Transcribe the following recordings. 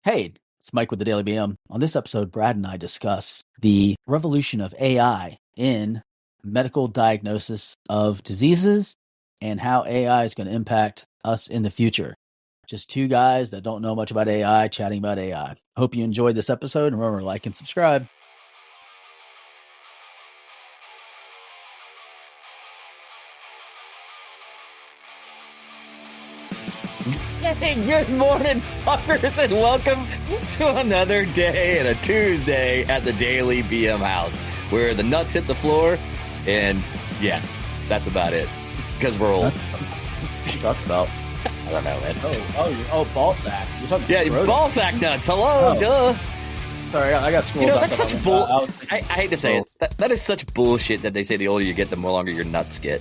Hey, it's Mike with the Daily BM. On this episode, Brad and I discuss the revolution of AI in medical diagnosis of diseases and how AI is going to impact us in the future. Just two guys that don't know much about AI chatting about AI. Hope you enjoyed this episode, and remember, like and subscribe. Hey, good morning, fuckers, and welcome to another day and a Tuesday at the Daily BM House, where the nuts hit the floor, and yeah, that's about it, because we're old. What you talking about? I don't know, man. Oh, ball sack. You're talking scrotum. Ball sack nuts. Hello, duh. Sorry, I got scrolled. That's such bull. I hate to say it. That is such bullshit that they say the older you get, the more longer your nuts get.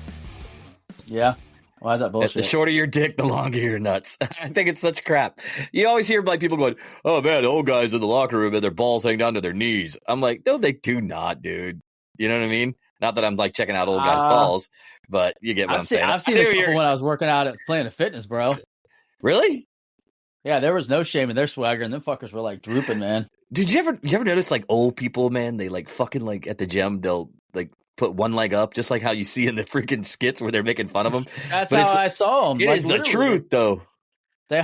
Yeah. Why is that bullshit? The shorter your dick, the longer your nuts. I think it's such crap. You always hear like people going, "Oh man, the old guys in the locker room and their balls hang down to their knees." I'm like, no, they do not, dude. You know what I mean? Not that I'm like checking out old guys' balls, but you get what I'm saying. I've seen a couple when I was working out at Planet Fitness, bro. Really? Yeah, there was no shame in their swagger, and them fuckers were like drooping, man. Did you ever notice like old people, man? They like fucking like at the gym, they'll like put one leg up, just like how you see in the freaking skits where they're making fun of them. That's how I saw them. It is the truth, though. They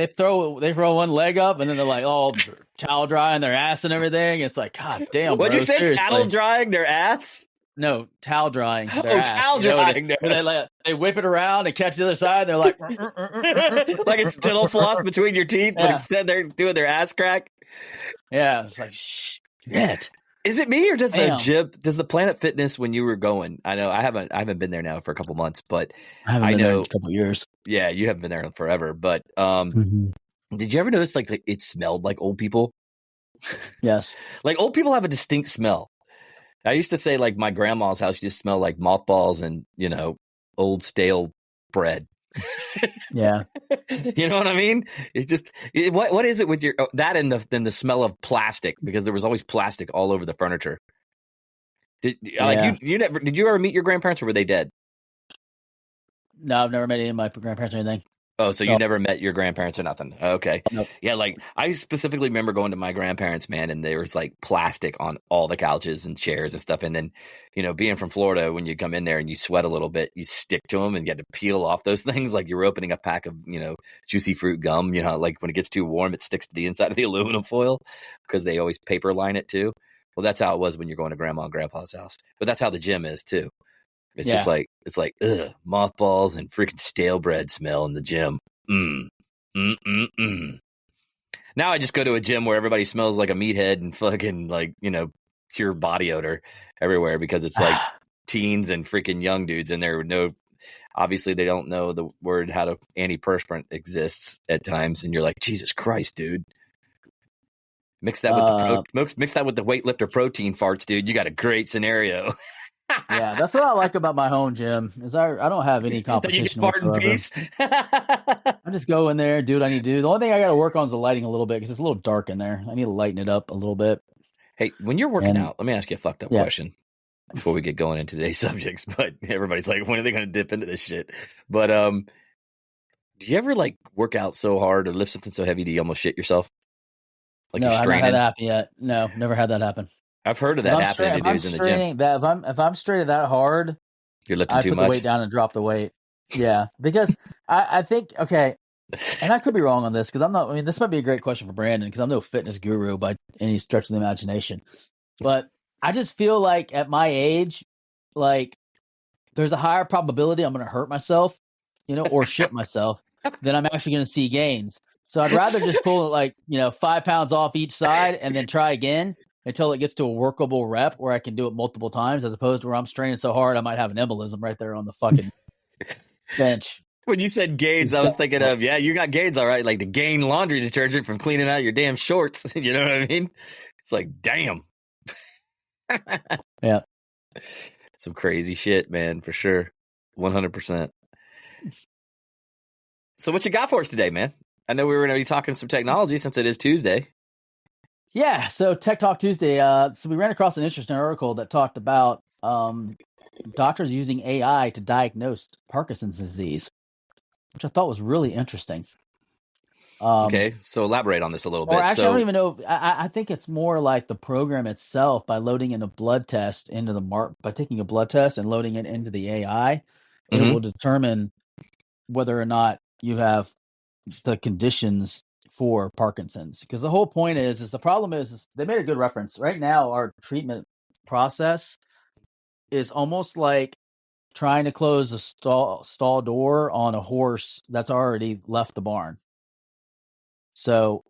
throw one leg up, and then they're like all towel drying their ass and everything. It's like, God damn, bro. What'd you say? Seriously. Towel drying their ass? No, towel drying their ass. Towel drying their ass. They whip it around and catch the other side. And they're like, like it's dental floss between your teeth, but instead they're doing their ass crack. Yeah, it's like shit. Is it me or does the Planet Fitness when you were going? I know I haven't been there now for a couple months, but I haven't been there in a couple years. Yeah, you haven't been there forever, but did you ever notice like it smelled like old people? Yes, like old people have a distinct smell. I used to say like my grandma's house used to smell like mothballs and old stale bread. Yeah. You know what I mean? What is it with your that and the smell of plastic, because there was always plastic all over the furniture. Did you ever meet your grandparents, or were they dead? No, I've never met any of my grandparents or anything. Oh, so you never met your grandparents or nothing? Okay. Nope. Yeah, like I specifically remember going to my grandparents, man, and there was like plastic on all the couches and chairs and stuff. And then, being from Florida, when you come in there and you sweat a little bit, you stick to them and you had to peel off those things like you're opening a pack of, juicy fruit gum. Like when it gets too warm, it sticks to the inside of the aluminum foil because they always paper line it too. Well, that's how it was when you're going to grandma and grandpa's house. But that's how the gym is too. It's just like, ugh, mothballs and freaking stale bread smell in the gym. Now I just go to a gym where everybody smells like a meathead and fucking like, pure body odor everywhere, because it's like teens and freaking young dudes, and obviously they don't know the word how to antiperspirant exists at times, and you're like, Jesus Christ, dude. Mix that with the weightlifter protein farts, dude. You got a great scenario. Yeah, that's what I like about my home gym is I don't have any competition whatsoever. I just go in there, do what I need to do. The only thing I got to work on is the lighting a little bit, because it's a little dark in there. I need to lighten it up a little bit. Hey, when you're working out, let me ask you a fucked up question before we get going into today's subjects. But everybody's like, when are they going to dip into this shit? But do you ever like work out so hard or lift something so heavy that you almost shit yourself? Like no, you're straining? I haven't had that happen yet. No, never had that happen. I've heard of that happening to dudes in the gym. If I'm straining that hard, you're lifting too much. I put the weight down and drop the weight. Yeah, because I think, okay, and I could be wrong on this, because I'm not. I mean, this might be a great question for Brandon, because I'm no fitness guru by any stretch of the imagination. But I just feel like at my age, like there's a higher probability I'm going to hurt myself, or shit myself, than I'm actually going to see gains. So I'd rather just pull like 5 pounds off each side and then try again until it gets to a workable rep where I can do it multiple times, as opposed to where I'm straining so hard I might have an embolism right there on the fucking bench. When you said Gaines, I was thinking of, you got Gaines, all right, like the Gain laundry detergent from cleaning out your damn shorts. You know what I mean? It's like, damn. Yeah. Some crazy shit, man, for sure. 100%. So what you got for us today, man? I know we were going to be talking some technology since it is Tuesday. Yeah, so Tech Talk Tuesday. So we ran across an interesting article that talked about doctors using AI to diagnose Parkinson's disease, which I thought was really interesting. Okay, so elaborate on this a little Or bit. actually, I don't So, even know. I think it's more like the program itself by loading in a blood test into the by taking a blood test and loading it into the AI, it will mhm, determine whether or not you have the conditions for Parkinson's. Because the whole point is the problem is they made a good reference. Right now, our treatment process is almost like trying to close a stall door on a horse that's already left the barn. So,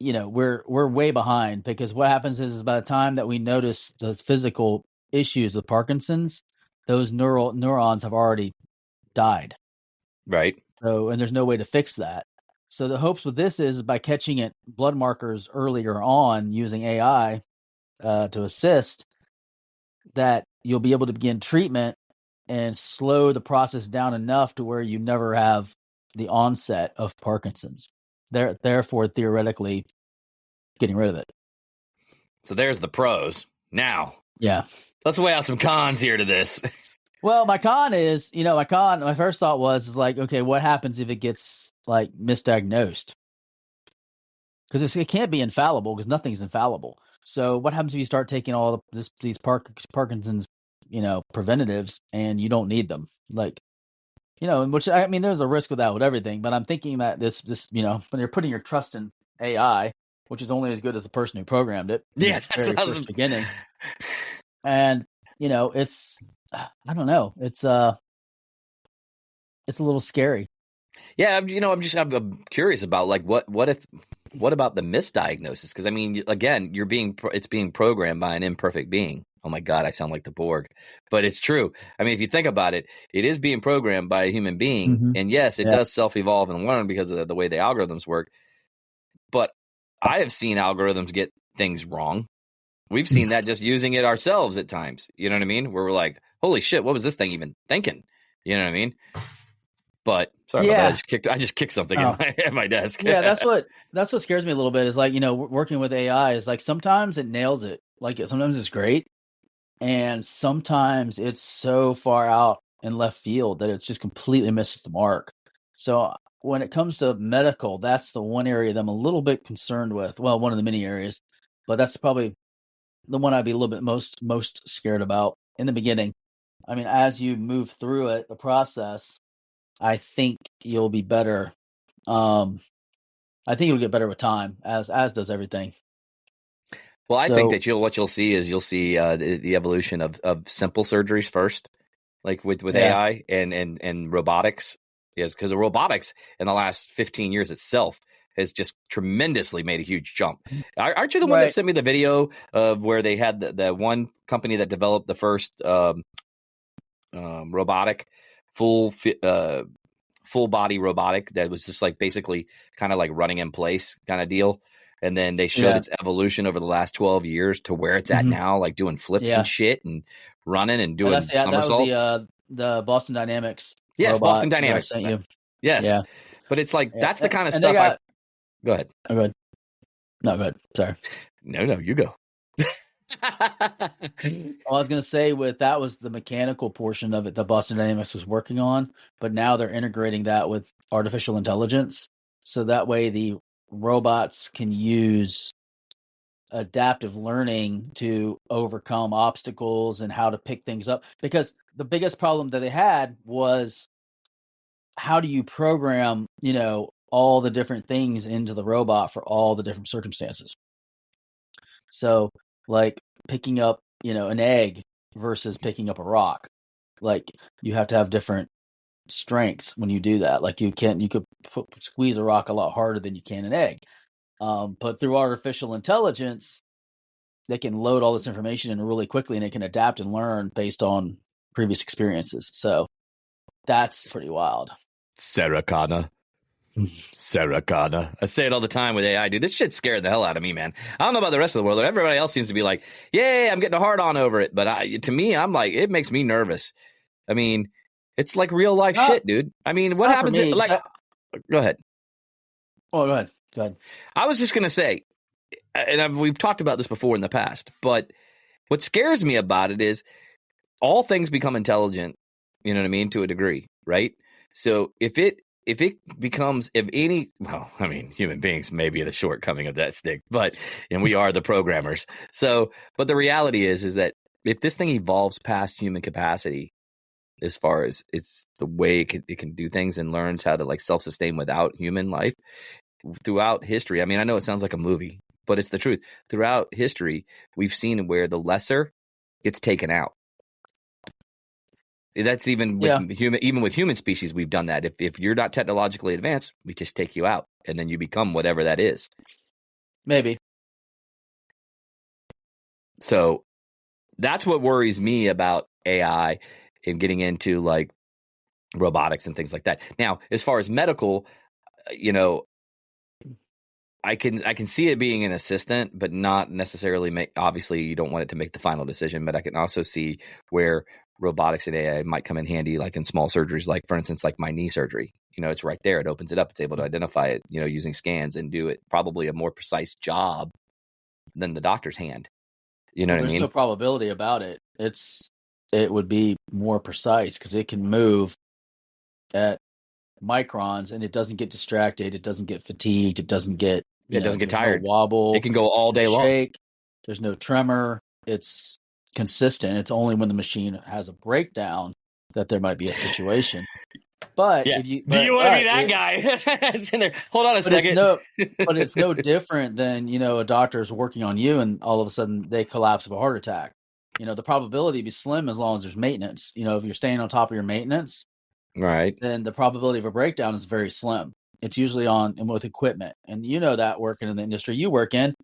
we're way behind, because what happens is by the time that we notice the physical issues with Parkinson's, those neurons have already died. right. So, and there's no way to fix that. So the hopes with this is by catching it blood markers earlier on using AI to assist, that you'll be able to begin treatment and slow the process down enough to where you never have the onset of Parkinson's. Therefore, theoretically, getting rid of it. So there's the pros. Now, Yeah. let's weigh out some cons here to this. Well, my con is, my first thought was like, okay, what happens if it gets like misdiagnosed? Because it can't be infallible, because nothing's infallible. So what happens if you start taking all these Parkinson's, preventatives, and you don't need them? Like, which, I mean, there's a risk with that with everything, but I'm thinking that this, when you're putting your trust in AI, which is only as good as the person who programmed it in Yeah, the that's very first beginning, and it's, I don't know, it's a little scary. Yeah, I'm curious about like what about the misdiagnosis? Because I mean, again, it's being programmed by an imperfect being. Oh my God, I sound like the Borg, but it's true. I mean, if you think about it, it is being programmed by a human being, Mm-hmm. and yes, it Yeah. does self-evolve and learn because of the way the algorithms work. But I have seen algorithms get things wrong. We've seen that just using it ourselves at times. You know what I mean? Where we're like, "Holy shit, what was this thing even thinking?" You know what I mean? But sorry about that. Yeah. I just kicked something Oh. at my desk. Yeah, that's what scares me a little bit, is like, working with AI is like sometimes it nails it. Like sometimes it's great, and sometimes it's so far out in left field that it's just completely misses the mark. So when it comes to medical, that's the one area that I'm a little bit concerned with. Well, one of the many areas, but that's probably the one I'd be a little bit most scared about in the beginning. I mean, as you move through it, the process, I think you'll be better. I think it'll get better with time, as does everything. Well, I think So that you'll see the evolution of simple surgeries first, like with yeah. AI and robotics. Yes, because the robotics in the last 15 years itself has just tremendously made a huge jump. Aren't you the one that Right. sent me the video of where they had the one company that developed the first robotic full full body robotic that was just like basically kind of like running in place kind of deal? And then they showed Yeah. its evolution over the last 12 years to where it's at Mhm. now, like doing flips and Yeah. shit and running and Yeah, doing that was somersault. the Boston Dynamics Yes, robot Boston that I Dynamics. sent you. Yes. Yeah. But it's like Yeah. that's the kind of And they stuff I got go ahead. oh, go ahead. No, go ahead. Sorry. No, you go. Well, I was gonna say, that was the mechanical portion of it that Boston Dynamics was working on, but now they're integrating that with artificial intelligence, so that way the robots can use adaptive learning to overcome obstacles and how to pick things up. Because the biggest problem that they had was, how do you program, all the different things into the robot for all the different circumstances? So, like picking up, an egg versus picking up a rock. Like, you have to have different strengths when you do that. Like, you could squeeze a rock a lot harder than you can an egg. But through artificial intelligence, they can load all this information in really quickly, and it can adapt and learn based on previous experiences. So that's pretty wild. Sarah Connor. Sarah Connor. I say it all the time with AI, dude. This shit scared the hell out of me, man. I don't know about the rest of the world. Everybody else seems to be like, "Yay, I'm getting a hard on over it." But to me, I'm like, it makes me nervous. I mean, it's like real life Not, shit, dude. I mean, what not for happens? me. Go ahead. Oh, go ahead. Go ahead. I was just gonna say, and we've talked about this before in the past, but what scares me about it is all things become intelligent. You know what I mean? To a degree, right? So if it if it becomes, if any, well, I mean, human beings may be the shortcoming of that stick, and we are the programmers. So, but the reality is that if this thing evolves past human capacity, as far as it's the way it can do things and learns how to like self-sustain without human life throughout history. I mean, I know it sounds like a movie, but it's the truth. Throughout history, we've seen where the lesser gets taken out. That's even with human species, we've done that. If you're not technologically advanced, we just take you out, and then you become whatever that is. Maybe. So that's what worries me about AI and getting into like robotics and things like that. Now, as far as medical, I can see it being an assistant, but not necessarily obviously you don't want it to make the final decision, but I can also see where robotics and AI might come in handy, like in small surgeries, like for instance, like my knee surgery. It's right there. It opens it up. It's able to identify it, using scans and do it probably a more precise job than the doctor's hand. You know what I mean? There's no probability about it. It would be more precise because it can move at microns and it doesn't get distracted. It doesn't get fatigued. It doesn't get tired. No wobble. It can go all day long. Shake. There's no tremor. It's consistent. It's only when the machine has a breakdown that there might be a situation. But yeah. if you do you want to be that guy? It's in there. Hold on a second. But it's no different than a doctor's working on you and all of a sudden they collapse of a heart attack. The probability be slim as long as there's maintenance. If you're staying on top of your maintenance, right, then the probability of a breakdown is very slim. It's usually with equipment, and that working in the industry you work in,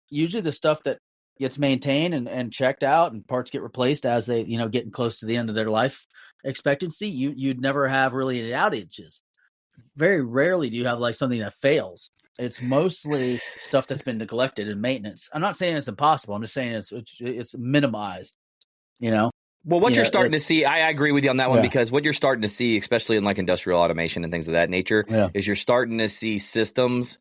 usually the stuff that gets maintained and checked out and parts get replaced as they getting close to the end of their life expectancy, you'd never have really any outages. Very rarely do you have like something that fails. It's mostly stuff that's been neglected in maintenance. I'm not saying it's impossible. I'm just saying it's minimized. Well, what you're starting to see, I agree with you on that one, because what you're starting to see, especially in like industrial automation and things of that nature, is you're starting to see systems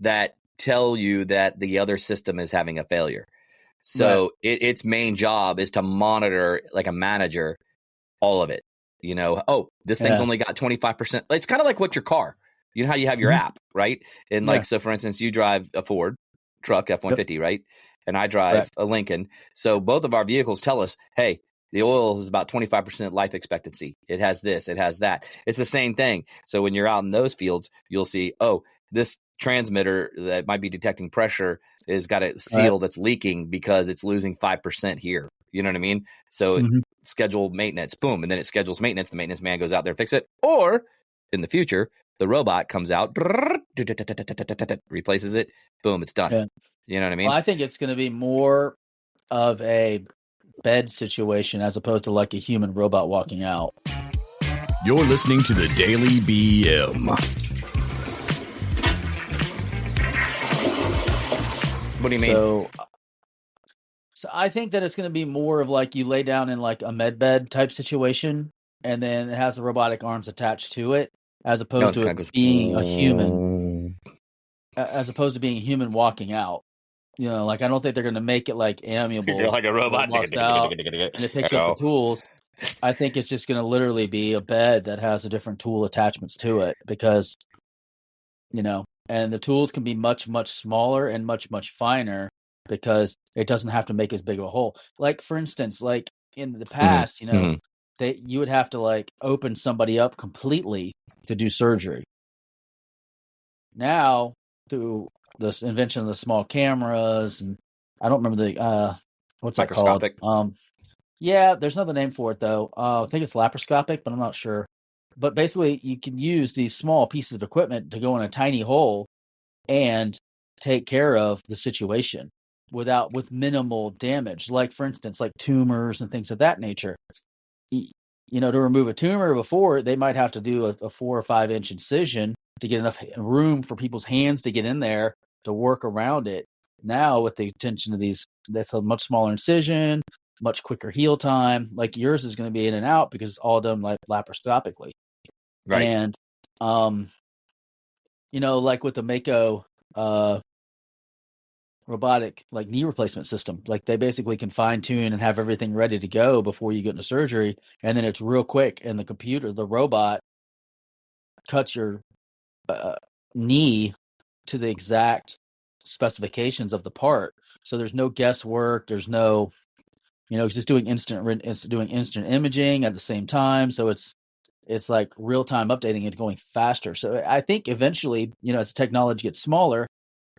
that tell you that the other system is having a failure. So its main job is to monitor, like a manager, all of it. This thing's only got 25%. It's kind of like what your car, how you have your app, right? And like, so for instance, you drive a Ford truck, F-150, right? And I drive a Lincoln. So both of our vehicles tell us, hey, the oil is about 25% life expectancy. It has this, it has that. It's the same thing. So when you're out in those fields, you'll see, this transmitter that might be detecting pressure has got a seal that's leaking because it's losing 5% here. You know what I mean? So schedule maintenance, boom, and then it schedules maintenance. The maintenance man goes out there and fix it. Or in the future, the robot comes out, replaces it, boom, it's done. You know what I mean? Well, I think it's going to be more of a bed situation as opposed to like a human robot walking out. You're listening to the Daily BM. What do you mean? So I think that it's going to be more of like you lay down in like a med bed type situation, and then it has the robotic arms attached to it, as opposed to it being a human, as opposed to being a human walking out. Like I don't think they're going to make it like amiable. You're like a robot walks out and it picks up the tools. I think it's just going to literally be a bed that has a different tool attachments to it because, and the tools can be much, much smaller and much, much finer because it doesn't have to make as big of a hole. Like, for instance, like in the past, you would have to like open somebody up completely to do surgery. Now, through this invention of the small cameras, and I don't remember the what's that called? Yeah, there's another name for it though. I think it's laparoscopic, but I'm not sure. But basically, you can use these small pieces of equipment to go in a tiny hole and take care of the situation with minimal damage. Like, for instance, like tumors and things of that nature. To remove a tumor before, they might have to do a 4 or 5 inch incision to get enough room for people's hands to get in there to work around it. Now, with the attention to these, that's a much smaller incision, much quicker heal time. Like yours is going to be in and out because it's all done like laparoscopically. Right. And, like with the Mako robotic like knee replacement system, like they basically can fine tune and have everything ready to go before you get into surgery. And then it's real quick. And the robot cuts your knee to the exact specifications of the part. So there's no guesswork. There's no, it's just doing instant imaging at the same time. So it's like real time updating and going faster. So I think eventually, as the technology gets smaller,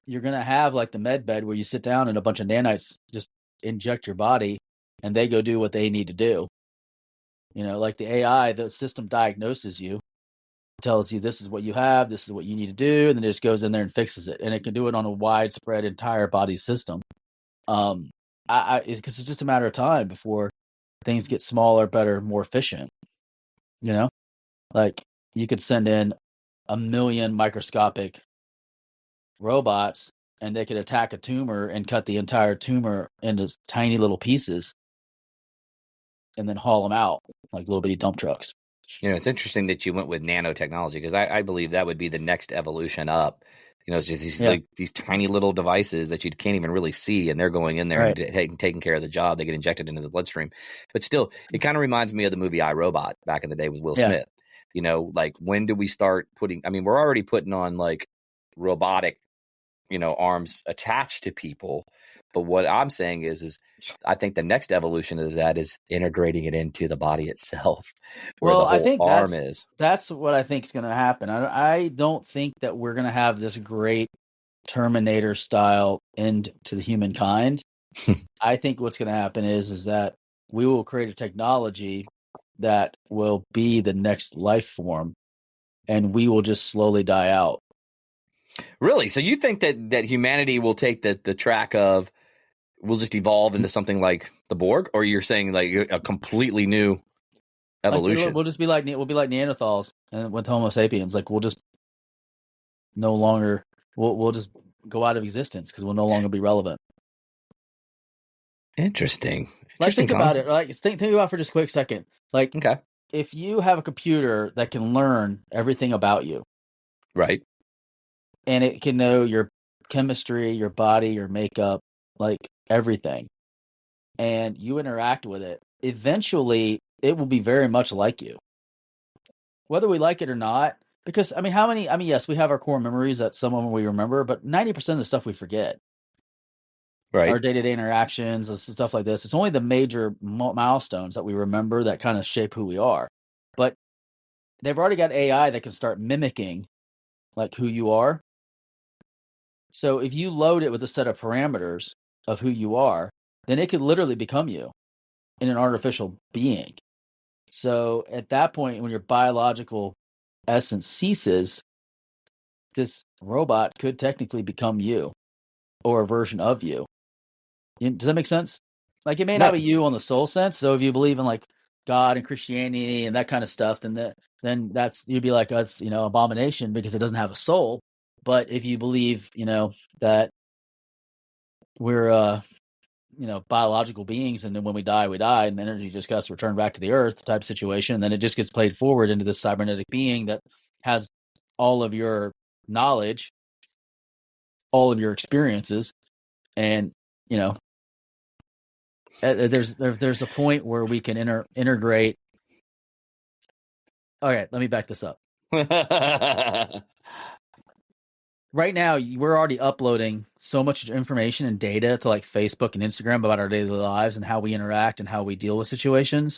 you're going to have like the med bed where you sit down and a bunch of nanites just inject your body and they go do what they need to do. Like the AI, the system diagnoses you, tells you this is what you have, this is what you need to do, and then it just goes in there and fixes it. And it can do it on a widespread entire body system. Because it's just a matter of time before things get smaller, better, more efficient. Like you could send in 1 million microscopic robots and they could attack a tumor and cut the entire tumor into tiny little pieces and then haul them out like little bitty dump trucks. It's interesting that you went with nanotechnology because I believe that would be the next evolution up. It's just these like these tiny little devices that you can't even really see, and they're going in there and taking care of the job. They get injected into the bloodstream. But still, it kind of reminds me of the movie I, Robot back in the day with Will Smith. Like when do we start putting? I mean, we're already putting on like robotic, arms attached to people. But what I'm saying is I think the next evolution of that is integrating it into the body itself, where the whole arm is. That's what I think is going to happen. I don't think that we're going to have this great Terminator style end to the humankind. I think what's going to happen is that we will create a technology that will be the next life form, and we will just slowly die out. Really? So you think that humanity will take the track of we'll just evolve into something like the Borg, or you're saying like a completely new evolution? Like, we'll be like Neanderthals and with Homo sapiens. Like we'll just no longer we'll just go out of existence because we'll no longer be relevant. Interesting. Like think about it. Like think about it for just a quick second. Like if you have a computer that can learn everything about you, right, and it can know your chemistry, your body, your makeup, like everything, and you interact with it, eventually it will be very much like you, whether we like it or not. Because yes, we have our core memories that some of them we remember, but 90% of the stuff we forget. Right. Our day-to-day interactions and stuff like this. It's only the major milestones that we remember that kind of shape who we are. But they've already got AI that can start mimicking like who you are. So if you load it with a set of parameters of who you are, then it could literally become you in an artificial being. So at that point, when your biological essence ceases, this robot could technically become you or a version of you. Does that make sense? Like it may not be you on the soul sense. So if you believe in like God and Christianity and that kind of stuff, then that's you'd be like that's abomination because it doesn't have a soul. But if you believe that we're biological beings, and then when we die, and the energy just gets returned back to the earth type situation, and then it just gets played forward into this cybernetic being that has all of your knowledge, all of your experiences, and there's a point where we can integrate. Okay, let me back this up. Right now, we're already uploading so much information and data to like Facebook and Instagram about our daily lives and how we interact and how we deal with situations.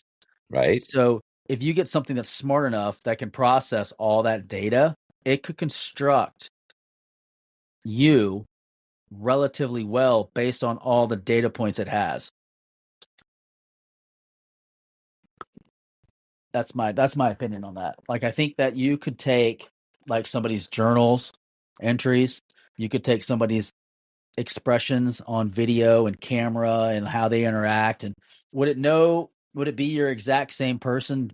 Right. So if you get something that's smart enough that can process all that data, it could construct you relatively well based on all the data points it has. That's my opinion on that. Like I think that you could take like somebody's journals, entries, you could take somebody's expressions on video and camera and how they interact, and would it be your exact same person,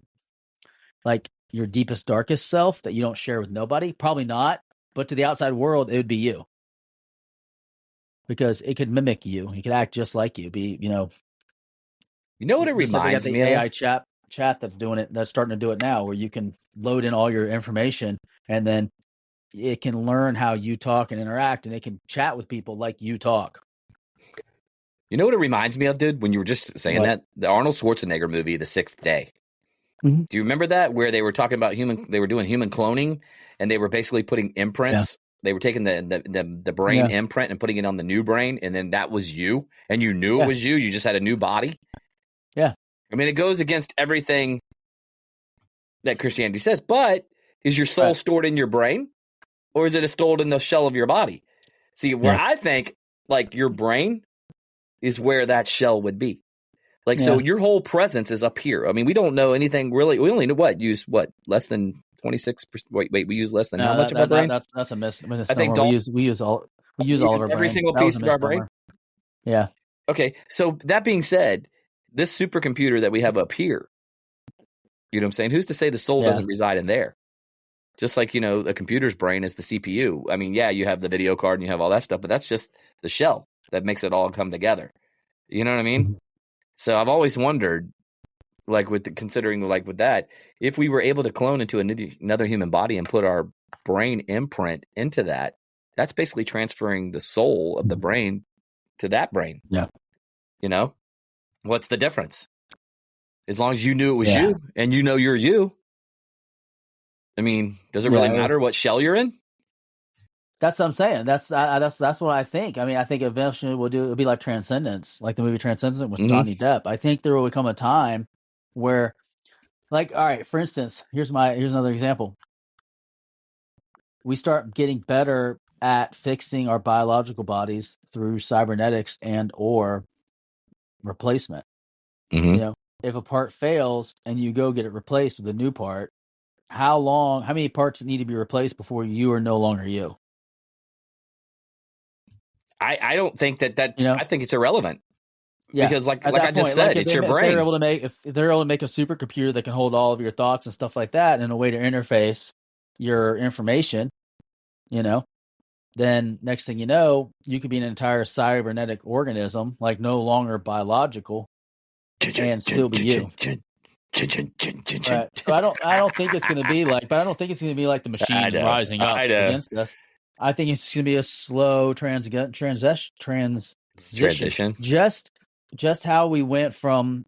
like your deepest darkest self that you don't share with nobody? Probably not, but to the outside world it would be you, because it could mimic you, it could act just like you, be what it reminds like me AI of? chat that's doing it, that's starting to do it now, where you can load in all your information and then it can learn how you talk and interact, and it can chat with people like you talk. You know what it reminds me of, dude? When you were just saying that, the Arnold Schwarzenegger movie, The Sixth Day. Mhm. Do you remember that, where they were talking about they were doing human cloning, and they were basically putting imprints. They were taking the brain imprint and putting it on the new brain, and then that was you, and you knew it was you. You just had a new body. Yeah. I mean, it goes against everything that Christianity says. But is your soul stored in your brain, or is it stored in the shell of your body? See, where I think like your brain is where that shell would be. Like, so your whole presence is up here. I mean, we don't know anything really. We only know less than 26%. Wait, we use less than how much of our brain? That's a misnomer. I think we use all of our brain. Every single piece of our brain. Yeah. Okay. So that being said, this supercomputer that we have up here, you know what I'm saying? Who's to say the soul doesn't reside in there? Just like, a computer's brain is the CPU. I mean, you have the video card and you have all that stuff, but that's just the shell that makes it all come together. You know what I mean? Mm-hmm. So I've always wondered, like considering with that, if we were able to clone into another human body and put our brain imprint into that, that's basically transferring the soul of the brain to that brain. Yeah. What's the difference? As long as you knew it was you and you're you. I mean, does it really matter what shell you're in? That's what I'm saying. That's what I think. I mean, I think eventually it'll be like Transcendence, like the movie Transcendence with Johnny Depp. I think there will become a time where, like, all right, for instance, here's another example. We start getting better at fixing our biological bodies through cybernetics and or replacement. Mm-hmm. If a part fails and you go get it replaced with a new part, how many parts need to be replaced before you are no longer you? I don't think that I think it's irrelevant. Yeah. Because like I just said, it's your brain. If they're able to make a supercomputer that can hold all of your thoughts and stuff like that and a way to interface your information, then next thing you know, you could be an entire cybernetic organism, like no longer biological, and still be you. Right. So I don't think it's going to be like, but I don't think it's going to be like the machines rising up against us. I think it's going to be a slow transition. Just how we went from,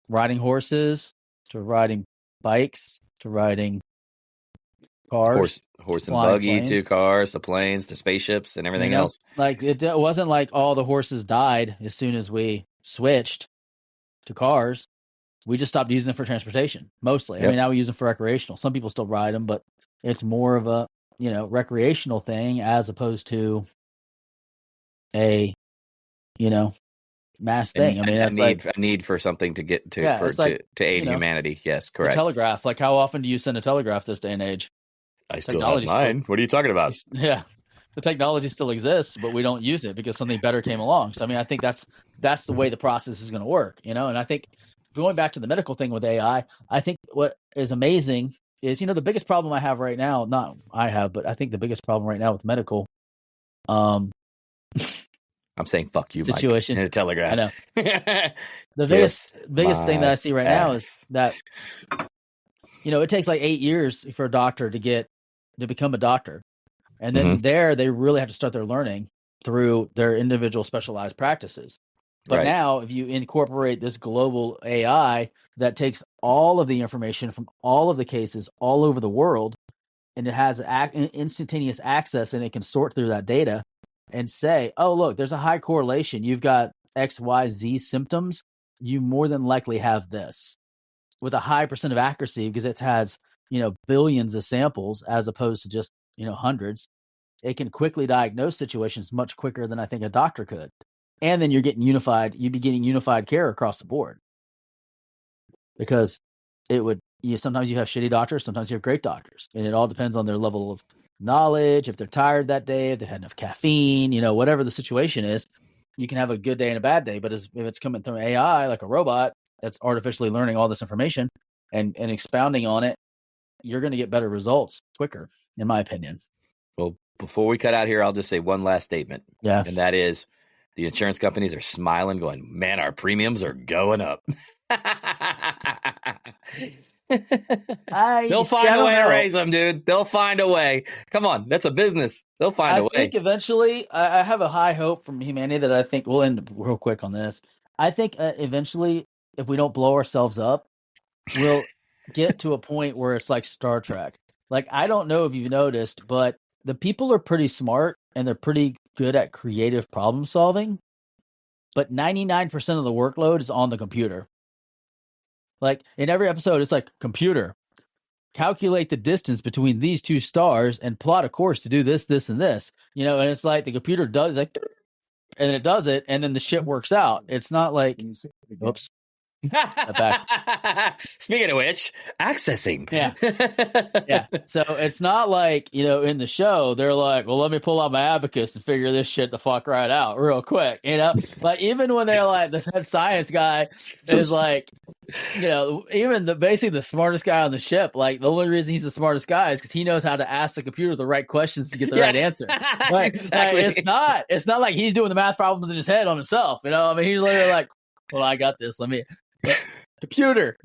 riding horses to riding bikes to riding cars, horse and buggy planes. To cars, to planes, to spaceships, and everything else. Like it wasn't like all the horses died as soon as we switched to cars. We just stopped using them for transportation mostly. Yep. I mean, now we use them for recreational. Some people still ride them, but it's more of a recreational thing as opposed to a mass thing. I mean, that's a need for something to get to to aid humanity. Yes, correct. The telegraph. Like, how often do you send a telegraph this day and age? I still have mine. What are you talking about? Yeah, the technology still exists, but we don't use it because something better came along. So, I mean, I think that's the way the process is going to work. And I think going back to the medical thing with AI, I think what is amazing is, the biggest problem I have right now, but I think the biggest problem right now with medical, I'm saying fuck you, situation Mike, in a telegraph. I know. The biggest thing that I see right now is that, it takes like 8 years for a doctor to become a doctor. And then they really have to start their learning through their individual specialized practices. But now if you incorporate this global AI that takes all of the information from all of the cases all over the world, and it has instantaneous access, and it can sort through that data and say, oh, look, there's a high correlation. You've got X, Y, Z symptoms. You more than likely have this, with a high % of accuracy, because it has, billions of samples as opposed to just, hundreds. It can quickly diagnose situations much quicker than I think a doctor could. And then you'd be getting unified care across the board, because sometimes you have shitty doctors, sometimes you have great doctors, and it all depends on their level of knowledge. If they're tired that day, if they had enough caffeine, whatever the situation is, you can have a good day and a bad day. But if it's coming through AI, like a robot that's artificially learning all this information and expounding on it, you're going to get better results quicker, in my opinion. Well, before we cut out here, I'll just say one last statement. Yeah. And that is, the insurance companies are smiling, going, man, our premiums are going up. They'll find a way to raise them, dude. They'll find a way. Come on, that's a business. They'll find a way. I think eventually, I have a high hope from humanity that I think we'll end real quick on this. I think eventually, if we don't blow ourselves up, will get to a point where it's like Star Trek. Like, I don't know if you've noticed, but the people are pretty smart and they're pretty good at creative problem solving, but 99% of the workload is on the computer. Like, in every episode, it's like, computer, calculate the distance between these two stars and plot a course to do this, this, and this. You know, and it's like the computer does, like, and it does it, and then the shit works out. It's not like, oops. Speaking of which, accessing. Yeah. So it's not like, you know, in the show, they're like, well, let me pull out my abacus and figure this shit the fuck right out real quick. You know, like, even when they're like, the head science guy is like, you know, even basically the smartest guy on the ship, like, the only reason he's the smartest guy is because he knows how to ask the computer the right questions to get the right answer. Like, Exactly. It's not like he's doing the math problems in his head on himself. You know, I mean, he's literally like, well, I got this. Computer.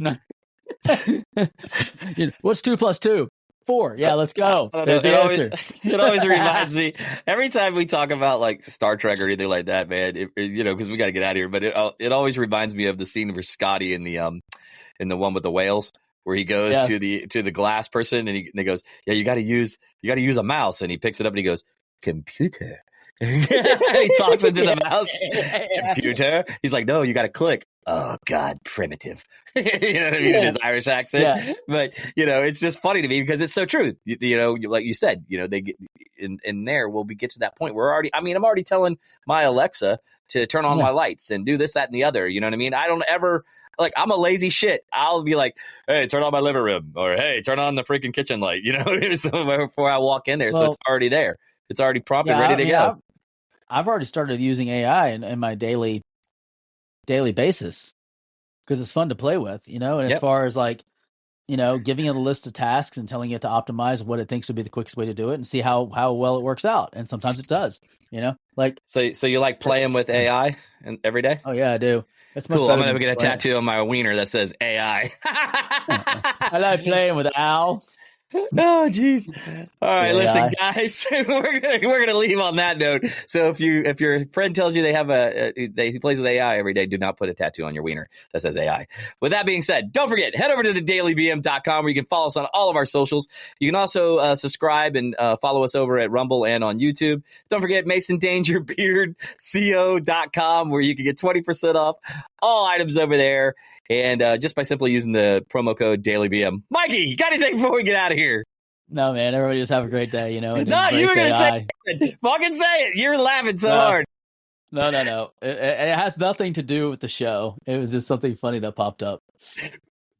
What's 2 + 2? 4. Yeah, let's go. There's the answer. It always reminds me every time we talk about like Star Trek or anything like that, man. You know, because we got to get out of here. But it always reminds me of the scene where Scotty in the one with the whales, where he goes to the glass person and he goes, yeah, you got to use a mouse, and he picks it up and he goes, computer. He talks into the mouse. Computer. He's like, no, you got to click. Oh God, primitive. You know what I mean? In his Irish accent. Yeah. But you know, it's just funny to me because it's so true. You know, like you said, you know, they get in there. We'll get to that point. I'm already telling my Alexa to turn on my lights and do this, that, and the other. You know what I mean? I don't ever, like, I'm a lazy shit. I'll be like, hey, turn on my living room, or hey, turn on the freaking kitchen light. You know, so before I walk in there, so it's already there. It's already prompted, ready to go. I've already started using AI in my daily basis because it's fun to play with, you know, and as far as like, you know, giving it a list of tasks and telling it to optimize what it thinks would be the quickest way to do it and see how well it works out. And sometimes it does, you know, like. So you like playing with AI every day? Oh yeah, I do. It's cool. I'm going to get a tattoo on my wiener that says AI. I like playing with Al. Oh jeez. All right, listen, guys, we're gonna leave on that note. So if your friend tells you he plays with AI every day, do not put a tattoo on your wiener that says AI. With that being said, don't forget, head over to thedailybm.com where you can follow us on all of our socials. You can also subscribe and follow us over at Rumble and on YouTube. Don't forget MasonDangerBeardCO.com where you can get 20% off all items over there. And just by simply using the promo code DailyBM. Mikey, you got anything before we get out of here? No, man. Everybody just have a great day, you know. No, you were going to say it. Fucking say it. You're laughing so hard. No. It has nothing to do with the show. It was just something funny that popped up.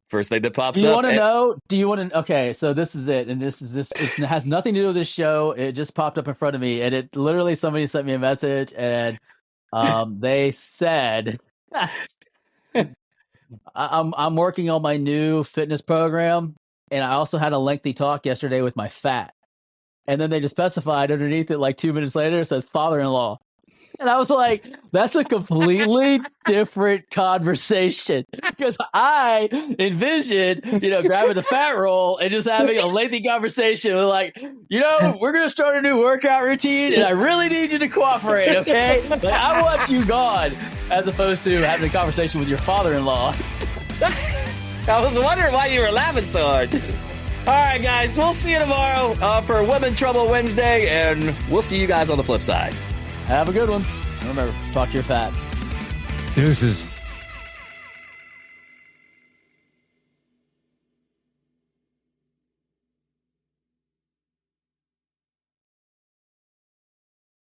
First thing that pops up. Do you want to know? Okay, so this is it. And this. It has nothing to do with this show. It just popped up in front of me. And it literally, somebody sent me a message. And they said... I'm working on my new fitness program, and I also had a lengthy talk yesterday with my fat. And then they just specified underneath it, like 2 minutes later, it says father-in-law. And I was like, that's a completely different conversation. Because I envisioned, you know, grabbing the fat roll and just having a lengthy conversation with like, you know, we're going to start a new workout routine and I really need you to cooperate, okay? Like, I want you gone, as opposed to having a conversation with your father-in-law. I was wondering why you were laughing so hard. All right, guys, we'll see you tomorrow for Women Trouble Wednesday, and we'll see you guys on the flip side. Have a good one. Remember, talk to your fat. Deuces.